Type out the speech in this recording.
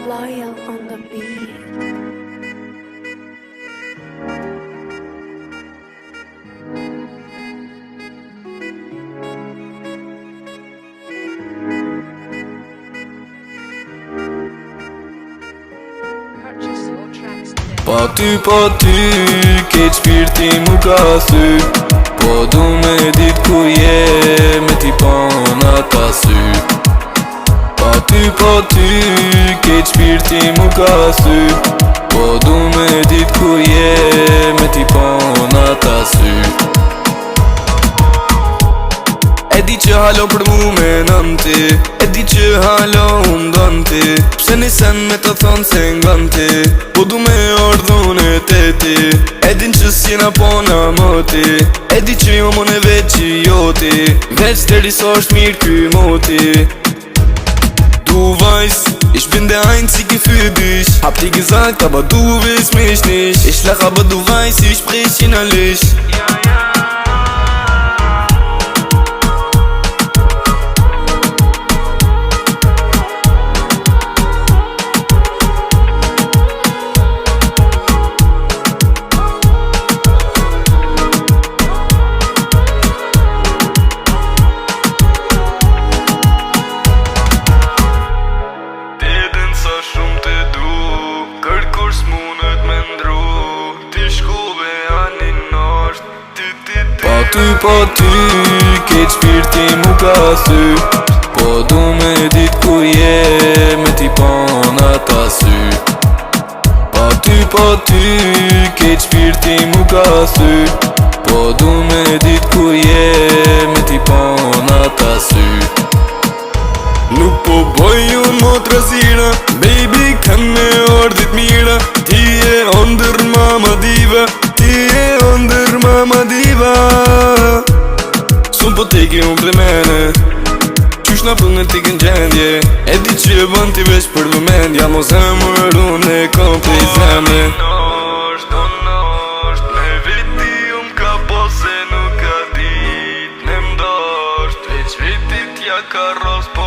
Loyal on the beat. Purchase your tracks today. Pa ty, keq shpirti mu ka sy. Po du me dit ku je, me ti pona ta sy. Pa ty, keq shpirti mu ka sy. Po du me dit ku je, me ti pona ta sy. E di që halo për mu me nënti, e di që halo unë dënti. Pse nisen me të thonë se nganti, po du me ordhun e teti. E din që s'jena pona moti, e di që jo mon e veç që joti. Veç të riso është mirë ky moti. Du vajs, ish binde ajnë si ki fybish. Hap t'i gizak, ta ba du vis mish nish. Ish laka ba du vajs, ish prish qina lish. Pa ty, keq shpirti mu ka sy. Po du me dit ku je, me ti pona ta sy. Pa ty, keq shpirti mu ka sy. Po du me dit ku je, me ti pona ta sy. Nuk po boj unë mo t'razira, baby kanë me ordit mira. Ti e ondër mama diva, ti e ondër mama diva. Sun po teki unë për mene, qysh na pëllë në t'ikin gjendje. E di që e bën t'i veç për vëmendja, mo zemër unë e kom për i zemre. Donosht, me viti unë ka po se nuk ka dit. Ne mdosht, veç vitit ja ka ros po